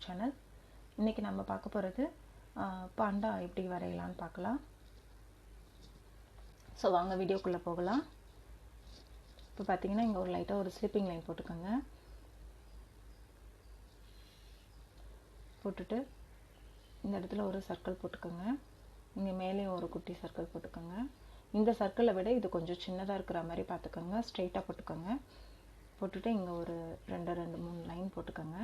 Channel. இன்றைக்கி நம்ம பார்க்க போகிறது பாண்டா எப்படி வரையலான்னு பார்க்கலாம். ஸோ வாங்க வீடியோக்குள்ளே போகலாம். இப்போ பார்த்தீங்கன்னா இங்கே ஒரு லைட்டாக ஒரு ஸ்லிப்பிங் லைன் போட்டுக்கோங்க. போட்டுட்டு இந்த இடத்துல ஒரு சர்க்கிள் போட்டுக்கோங்க. இங்கே மேலேயும் ஒரு குட்டி சர்க்கிள் போட்டுக்கோங்க. இந்த சர்க்கிளை விட இது கொஞ்சம் சின்னதாக இருக்கிற மாதிரி பார்த்துக்கோங்க. ஸ்ட்ரெயிட்டாக போட்டுக்கோங்க. போட்டுட்டு இங்கே ஒரு 2-3 லைன் போட்டுக்கோங்க.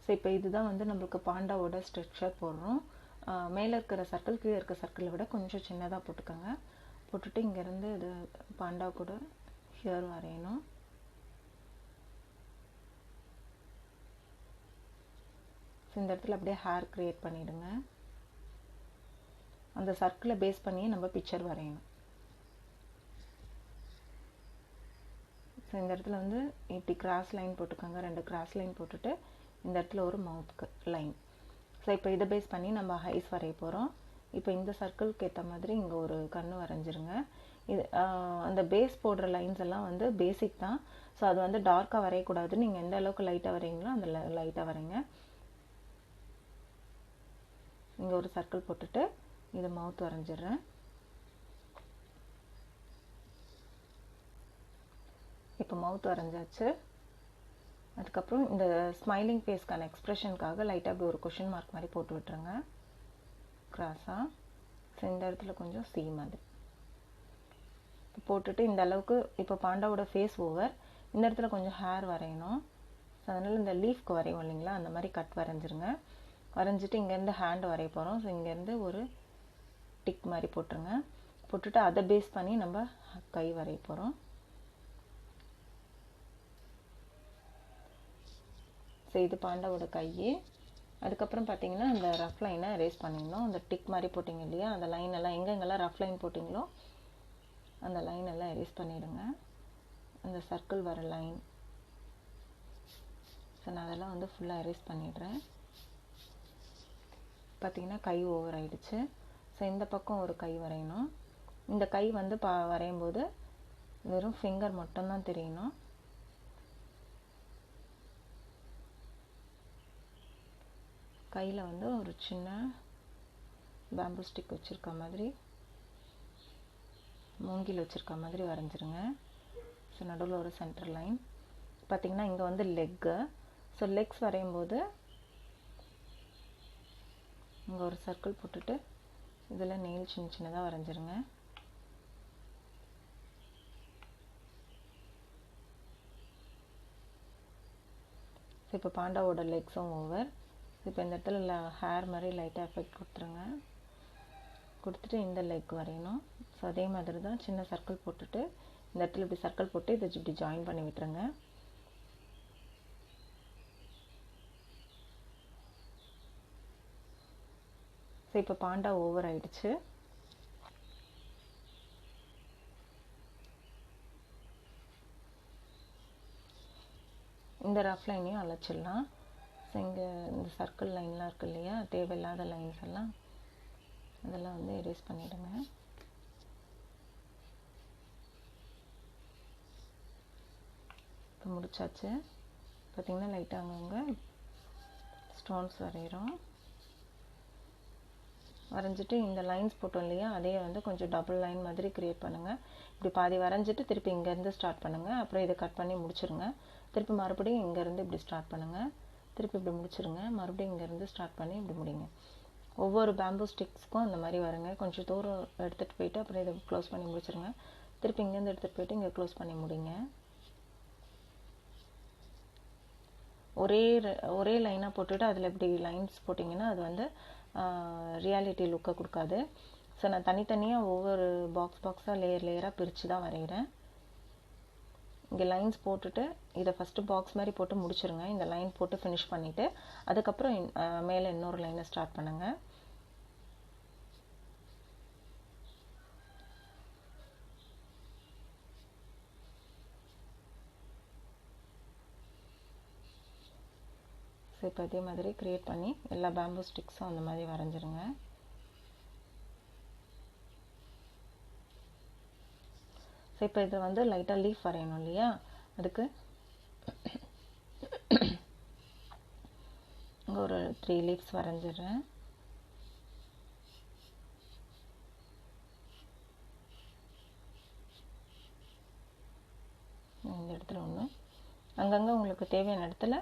ஸோ இப்போ இதுதான் வந்து நம்மளுக்கு பாண்டாவோட ஸ்ட்ரக்சர் போடுறோம். மேலே இருக்கிற சர்க்கிள் கீழே இருக்கிற சர்க்கிளை விட கொஞ்சம் சின்னதாக போட்டுக்கோங்க. போட்டுட்டு இங்கேருந்து இது பாண்டா கூட ஹியர் வரையணும். ஸோ இந்த இடத்துல அப்படியே ஹேர் க்ரியேட் பண்ணிவிடுங்க. அந்த சர்க்கிளை பேஸ் பண்ணியே நம்ம பிக்சர் வரையணும். ஸோ இந்த இடத்துல வந்து இப்படி கிராஸ் லைன் போட்டுக்கோங்க. 2 கிராஸ் லைன் போட்டுட்டு இந்த இடத்துல ஒரு மவுத்துக்கு லைன். ஸோ இப்போ இதை பேஸ் பண்ணி நம்ம ஹைஸ் வரைய போகிறோம். இப்போ இந்த சர்க்கிளுக்கு ஏற்ற மாதிரி இங்கே ஒரு கண்ணு வரைஞ்சிருங்க. இது அந்த பேஸ் போடுற லைன்ஸ் எல்லாம் வந்து பேசிக் தான். ஸோ அது வந்து டார்க்காக வரையக்கூடாது. நீங்கள் எந்த அளவுக்கு லைட்டாக வரைங்களோ அந்த லைட்டாக வரைங்க. இங்கே ஒரு சர்க்கிள் போட்டுட்டு இது மவுத் வரைஞ்சிடுறேன். இப்போ மவுத் வரைஞ்சாச்சு. அதுக்கப்புறம் இந்த ஸ்மைலிங் ஃபேஸ்க்கான எக்ஸ்ப்ரெஷனுக்காக லைட்டாக அப்படி ஒரு கொஷின் மார்க் மாதிரி போட்டு விட்டுருங்க கிராஸாக. ஸோ இந்த இடத்துல கொஞ்சம் சி மாதிரி போட்டுட்டு இந்த அளவுக்கு இப்போ பாண்டாவோட ஃபேஸ் ஓவர். இந்த இடத்துல கொஞ்சம் ஹேர் வரையணும். ஸோ அதனால் இந்த லீஃப்க்கு வரையும் இல்லைங்களா, அந்த மாதிரி கட் வரைஞ்சிருங்க. வரைஞ்சிட்டு இங்கேருந்து ஹேண்ட் வரைய போகிறோம். ஸோ இங்கேருந்து ஒரு டிக் மாதிரி போட்டுருங்க. போட்டுட்டு அதை பேஸ் பண்ணி நம்ம கை வரைய போகிறோம். ஸோ இது பாண்டாவோட கை. அதுக்கப்புறம் பார்த்தீங்கன்னா இந்த ரஃப் லைனை எரேஸ் பண்ணிடணும். அந்த டிக் மாதிரி போட்டிங்க இல்லையா, அந்த லைன் எல்லாம் எங்கெங்கெல்லாம் ரஃப் லைன் போட்டிங்களோ அந்த லைன் எல்லாம் எரேஸ் பண்ணிவிடுங்க. அந்த சர்க்கிள் வர லைன். ஸோ நான் அதெல்லாம் வந்து ஃபுல்லாக எரேஸ் பண்ணிடுறேன். பார்த்தீங்கன்னா கை ஓவர் ஆகிடுச்சு. ஸோ இந்த பக்கம் ஒரு கை வரையணும். இந்த கை வந்து வரையும் போது வெறும் ஃபிங்கர் மட்டும்தான் தெரியணும். கையில் வந்து ஒரு சின்ன பேம்பு ஸ்டிக் வச்சுருக்க மாதிரி, மூங்கில் வச்சுருக்க மாதிரி வரைஞ்சிருங்க. ஸோ நடுவில் ஒரு சென்டர் லைன். பார்த்திங்கன்னா இங்கே வந்து லெக்கு. ஸோ லெக்ஸ் வரையும் போது இங்கே ஒரு சர்க்கிள் போட்டுட்டு இதில் நெயில் சின்ன சின்னதாக வரைஞ்சிருங்க. ஸோ இப்போ பாண்டாவோட லெக்ஸும் ஓவர். இப்போ இந்த இடத்துல ஹேர் மாதிரி லைட்டாக எஃபெக்ட் கொடுத்துருங்க. கொடுத்துட்டு இந்த லெக் வரையணும். ஸோ அதே மாதிரி தான் சின்ன சர்க்கிள் போட்டுட்டு இந்த இடத்துல இப்படி சர்க்கிள் போட்டு இதை இப்படி ஜாயின் பண்ணி விட்டுருங்க. ஸோ இப்போ பாண்டா ஓவர் ஆயிடுச்சு. இந்த ரஃப் லைனையும் அழைச்சிடலாம். ஸோ இங்கே இந்த சர்க்கிள் லைன்லாம் இருக்குது இல்லையா, தேவையில்லாத லைன்ஸ் எல்லாம் அதெல்லாம் வந்து எரேஸ் பண்ணிவிடுங்க. இப்போ முடிச்சாச்சு. பார்த்திங்கன்னா லைட்டாக அங்கங்கே ஸ்டோன்ஸ் வரைகிறோம். வரைஞ்சிட்டு இந்த லைன்ஸ் போட்டோம் இல்லையா, அதே வந்து கொஞ்சம் டபுள் லைன் மாதிரி க்ரியேட் பண்ணுங்கள். இப்படி பாதி வரைஞ்சிட்டு திருப்பி இங்கேருந்து ஸ்டார்ட் பண்ணுங்கள். அப்புறம் இதை கட் பண்ணி முடிச்சுருங்க. திருப்பி மறுபடியும் இங்கேருந்து இப்படி ஸ்டார்ட் பண்ணுங்கள். திருப்பி இப்படி முடிச்சுருங்க. மறுபடியும் இங்கேருந்து ஸ்டார்ட் பண்ணி இப்படி முடிங்க. ஒவ்வொரு பேம்பு ஸ்டிக்ஸ்க்கும் அந்த மாதிரி வருங்க. கொஞ்சம் தூரம் எடுத்துகிட்டு போயிட்டு அப்புறம் இதை க்ளோஸ் பண்ணி முடிச்சுருங்க. திருப்பி இங்கேருந்து எடுத்துகிட்டு போயிட்டு இங்கே க்ளோஸ் பண்ணி முடிங்க. ஒரே லைனாக போட்டுட்டு அதில் இப்படி லைன்ஸ் போட்டிங்கன்னா அது வந்து ரியாலிட்டி லுக்கை கொடுக்காது. ஸோ நான் தனித்தனியாக ஒவ்வொரு பாக்ஸாக லேயராக பிரித்து தான் வரைகிறேன். இங்கே லைன்ஸ் போட்டுட்டு இதை ஃபஸ்ட்டு பாக்ஸ் மாதிரி போட்டு முடிச்சுருங்க. இந்த லைன் போட்டு ஃபினிஷ் பண்ணிவிட்டு அதுக்கப்புறம் மேலே இன்னொரு லைனை ஸ்டார்ட் பண்ணுங்கள். ஸோ இப்போ இதே மாதிரி க்ரியேட் பண்ணி எல்லா பேம்பு ஸ்டிக்ஸும் அந்த மாதிரி ஸோ இப்போ இது வந்து லைட்டாக லீஃப் வரையணும் இல்லையா, அதுக்கு இங்கே ஒரு 3 லீவ்ஸ் வரைஞ்சிடுறேன். இந்த இடத்துல ஒன்று, அங்கங்கே உங்களுக்கு தேவையான இடத்துல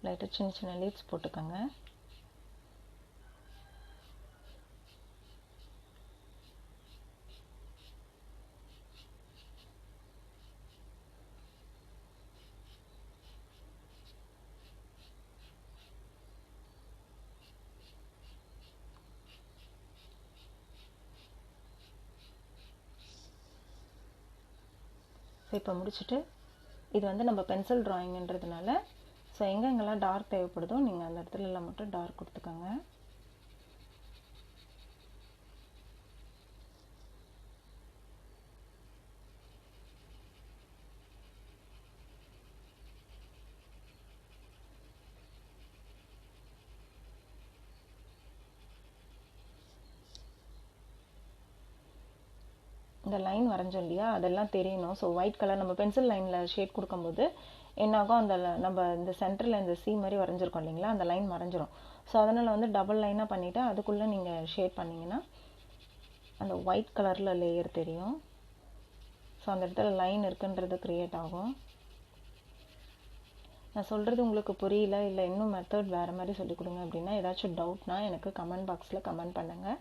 லைட்டாக சின்ன சின்ன லீவ்ஸ் போட்டுக்கோங்க. ஸோ இப்போ முடிச்சுட்டு இது வந்து நம்ம பென்சில் ட்ராயிங்ன்றதுனால ஸோ எங்கெங்கெல்லாம் டார்க் தேவைப்படுதோ நீங்கள் அந்த இடத்துலலாம் மட்டும் டார்க் கொடுத்துக்கோங்க. இந்த லைன் வரைஞ்சோம் இல்லையா, அதெல்லாம் தெரியணும். ஸோ ஒயிட் கலர் நம்ம பென்சில் லைனில் ஷேட் கொடுக்கும்போது என்னாகும், அந்த நம்ம இந்த சென்டரில் இந்த சி மாதிரி வரைஞ்சிருக்கோம் இல்லைங்களா, அந்த லைன் மறைஞ்சிரும். ஸோ அதனால் வந்து டபுள் லைனாக பண்ணிவிட்டு அதுக்குள்ளே நீங்கள் ஷேட் பண்ணிங்கன்னா அந்த ஒயிட் கலரில் லேயர் தெரியும். ஸோ அந்த இடத்துல லைன் இருக்குன்றது க்ரியேட் ஆகும். நான் சொல்கிறது உங்களுக்கு புரியல, இல்லை இன்னும் மெத்தட் வேறு மாதிரி சொல்லிக் கொடுங்க அப்படின்னா ஏதாச்சும் டவுட்னா எனக்கு கமெண்ட் பாக்ஸில் கமெண்ட் பண்ணுங்கள்.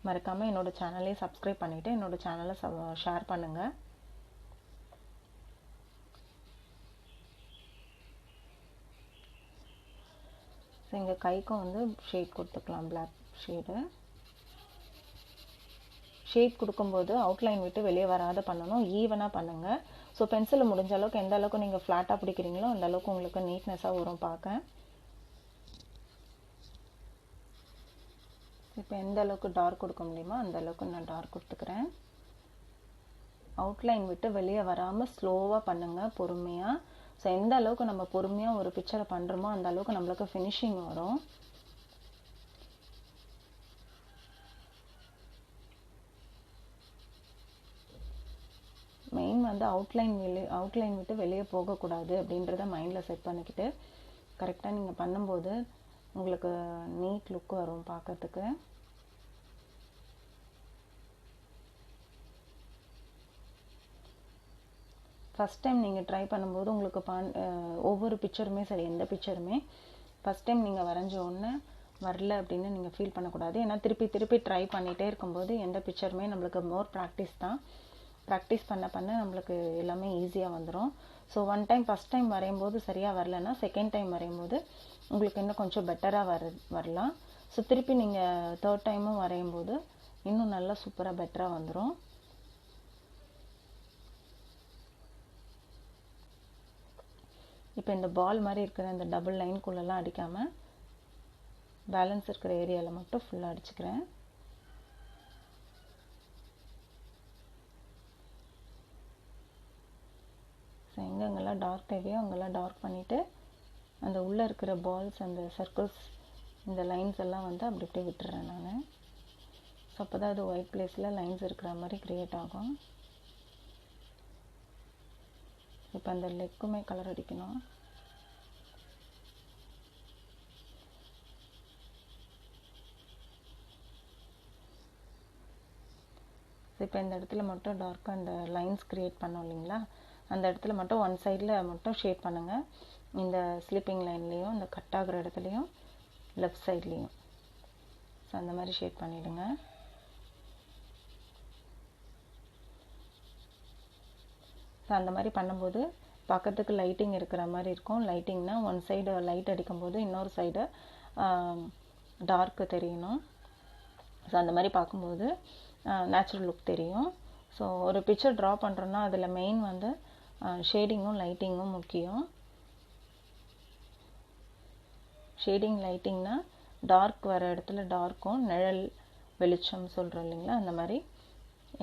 மறக்காமல் என்னோடய சேனலே சப்ஸ்கிரைப் பண்ணிவிட்டு என்னோடய சேனலை ஷேர் பண்ணுங்கள். ஸோ எங்கள் கைக்கும் வந்து ஷேட் கொடுத்துக்கலாம், பிளாக் ஷேடு. ஷேட் கொடுக்கும்போது அவுட்லைன் விட்டு வெளியே வராத பண்ணணும், ஈவனாக பண்ணுங்கள். ஸோ பென்சிலில் முடிஞ்ச அளவுக்கு எந்த அளவுக்கு நீங்கள் ஃப்ளாட்டாக பிடிக்கிறீங்களோ அந்த அளவுக்கு உங்களுக்கு நீட்னஸாக வரும் பார்க்க. இப்போ எந்த அளவுக்கு டார்க் கொடுக்க முடியுமோ அந்த அளவுக்கு நான் டார்க் கொடுத்துக்கிறேன். அவுட்லைன் விட்டு வெளியே வராமல் ஸ்லோவாக பண்ணுங்கள், பொறுமையாக. ஸோ எந்த அளவுக்கு நம்ம பொறுமையாக ஒரு பிக்சரை பண்ணுறோமோ அந்த அளவுக்கு நம்மளுக்கு ஃபினிஷிங் வரும். மெயின் வந்து அவுட்லைன் விட்டு வெளியே போகக்கூடாது அப்படின்றத மைண்டில் செட் பண்ணிக்கிட்டு கரெக்டாக நீங்கள் பண்ணும்போது உங்களுக்கு நீட் லுக் வரும் பார்க்கறதுக்கு. ஃபஸ்ட் டைம் நீங்கள் ட்ரை பண்ணும்போது உங்களுக்கு ஒவ்வொரு பிக்சருமே சரி, எந்த பிக்சருமே ஃபஸ்ட் டைம் நீங்கள் வரைஞ்ச உடனே வரல அப்படின்னு நீங்கள் ஃபீல் பண்ணக்கூடாது. ஏன்னா திருப்பி திருப்பி ட்ரை பண்ணிகிட்டே இருக்கும்போது எந்த பிக்சருமே நம்மளுக்கு மோர் ப்ராக்டிஸ் தான். ப்ராக்டிஸ் பண்ண பண்ண நம்மளுக்கு எல்லாமே ஈஸியாக வந்துடும். ஸோ ஃபஸ்ட் டைம் வரையும்போது சரியாக வரலன்னா செகண்ட் டைம் வரையும்போது உங்களுக்கு இன்னும் கொஞ்சம் பெட்டராக வரலாம். ஸோ திருப்பி நீங்கள் தேர்ட் டைமும் வரையும்போது இன்னும் நல்லா சூப்பராக பெட்டராக வந்துடும். இப்போ இந்த பால் மாதிரி இருக்கிற இந்த டபுள் லைன்குள்ளெல்லாம் அடிக்காமல் பேலன்ஸ் இருக்கிற ஏரியாவில் மட்டும் ஃபுல்லாக அடிச்சுக்கிறேன். ஸோ எங்கெங்கெல்லாம் டார்க் தேவையோ அங்கெல்லாம் டார்க் பண்ணிவிட்டு அந்த உள்ளே இருக்கிற பால்ஸ், அந்த சர்க்கிள்ஸ், இந்த லைன்ஸ் எல்லாம் வந்து அப்படி இப்படி விட்டுறேன் நான். ஸோ அப்போ தான் அது ஒயிட் பிளேஸில் லைன்ஸ் இருக்கிற மாதிரி க்ரியேட் ஆகும். இப்போ அந்த லெக்குமே கலர் அடிக்கணும். இப்போ இந்த இடத்துல மட்டும் டார்க்காக அந்த லைன்ஸ் க்ரியேட் பண்ணோம் இல்லைங்களா, அந்த இடத்துல மட்டும் ஒன் சைடில் மட்டும் ஷேட் பண்ணுங்கள். இந்த ஸ்லிப்பிங் லைன்லேயும் இந்த கட் ஆகிற இடத்துலையும் லெஃப்ட் சைட்லேயும். ஸோ அந்த மாதிரி ஷேட் பண்ணிவிடுங்க. ஸோ அந்த மாதிரி பண்ணும்போது பார்க்கறதுக்கு லைட்டிங் இருக்கிற மாதிரி இருக்கும். லைட்டிங்னா ஒன் சைடு லைட் அடிக்கும்போது இன்னொரு சைடு டார்க்கு தெரியணும். ஸோ அந்த மாதிரி பார்க்கும்போது நேச்சுரல் லுக் தெரியும். ஸோ ஒரு பிக்சர் ட்ரா பண்ணுறோன்னா அதில் மெயின் வந்து ஷேடிங்கும் லைட்டிங்கும் முக்கியம். ஷேடிங் லைட்டிங்னா டார்க் வர இடத்துல டார்க்கும், நிழல் வெளிச்சம் சொல்கிறோம் இல்லைங்களா, அந்த மாதிரி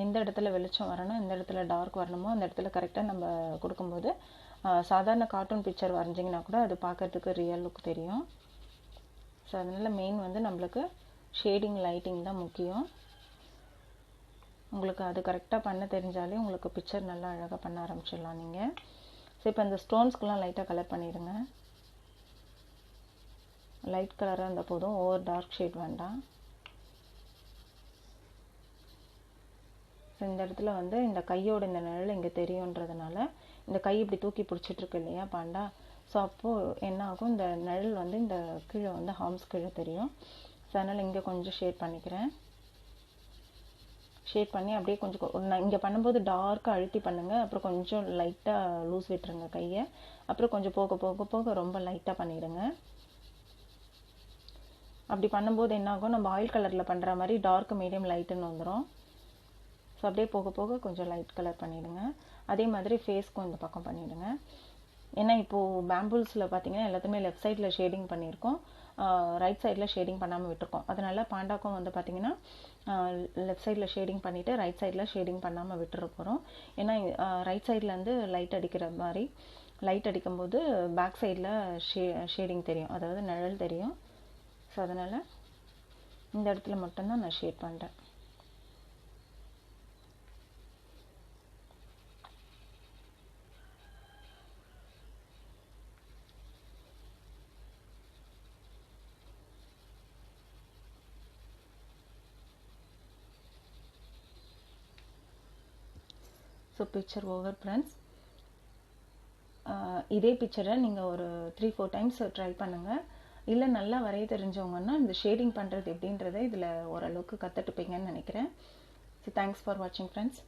எந்த இடத்துல வெளிச்சம் வரணும், எந்த இடத்துல டார்க் வரணுமோ அந்த இடத்துல கரெக்டாக நம்ம கொடுக்கும்போது சாதாரண கார்ட்டூன் பிக்சர் வரைஞ்சிங்கன்னா கூட அது பார்க்கறதுக்கு ரியல் லுக் தெரியும். ஸோ அதனால் மெயின் வந்து நம்மளுக்கு ஷேடிங் லைட்டிங் தான் முக்கியம். உங்களுக்கு அது கரெக்டாக பண்ண தெரிஞ்சாலே உங்களுக்கு பிக்சர் நல்லா அழகாக பண்ண ஆரம்பிச்சிடலாம் நீங்கள். ஸோ இப்போ இந்த ஸ்டோன்ஸ்க்கெலாம் லைட்டாக கலர் பண்ணிடுங்க. லைட் கலராக இருந்தால் போதும், ஓவர் டார்க் ஷேட் வேண்டாம். ஸோ இந்த இடத்துல வந்து இந்த கையோட இந்த நிழல் இங்கே தெரியுன்றதுனால இந்த கை இப்படி தூக்கி பிடிச்சிட்ருக்கு இல்லையா பாண்டா. ஸோ அப்போது என்ன ஆகும், இந்த நிழல் வந்து இந்த கீழே வந்து ஹார்ம்ஸ் கீழே தெரியும். ஸோ அதனால் இங்கே கொஞ்சம் ஷேட் பண்ணிக்கிறேன். ஷேட் பண்ணி அப்படியே கொஞ்சம் இங்கே பண்ணும்போது டார்க்காக அழுத்தி பண்ணுங்கள். அப்புறம் கொஞ்சம் லைட்டாக லூஸ் விட்டுருங்க கையை. அப்புறம் கொஞ்சம் போக போக போக ரொம்ப லைட்டாக பண்ணிடுங்க. அப்படி பண்ணும்போது என்ன ஆகும், நம்ம ஆயில் கலரில் பண்ணுற மாதிரி டார்க் மீடியம் லைட்டுன்னு வந்துடும். ஸோ அப்படியே போக போக கொஞ்சம் லைட் கலர் பண்ணிவிடுங்க. அதே மாதிரி ஃபேஸ்க்கும் இந்த பக்கம் பண்ணிவிடுங்க. ஏன்னா இப்போது பேம்பிள்ஸில் பார்த்தீங்கன்னா எல்லாத்துமே லெஃப்ட் சைடில் ஷேடிங் பண்ணியிருக்கோம், ரைட் சைடில் ஷேடிங் பண்ணாமல் விட்டுருக்கோம். அதனால பாண்டாக்கும் வந்து பார்த்திங்கன்னா லெஃப்ட் சைடில் ஷேடிங் பண்ணிவிட்டு ரைட் சைடில் ஷேடிங் பண்ணாமல் விட்டுற போகிறோம். ஏன்னா ரைட் சைட்லேருந்து லைட் அடிக்கிற மாதிரி லைட் அடிக்கும்போது பேக் சைடில் ஷேடிங் தெரியும், அதாவது நிழல் தெரியும். ஸோ அதனால் இந்த இடத்துல மட்டும்தான் நான் ஷேட் பண்ணுறேன். So picture over friends. இதே பிக்சரை நீங்கள் ஒரு 3-4 டைம்ஸ் ட்ரை பண்ணுங்கள். இல்லை நல்லா வரைய தெரிஞ்சவங்கன்னா இந்த ஷேடிங் பண்ணுறது எப்படின்றத இதில் ஓரளவுக்கு கற்றுட்டுப்பீங்கன்னு நினைக்கிறேன். ஸோ தேங்க்ஸ் ஃபார் வாட்சிங் ஃப்ரெண்ட்ஸ்.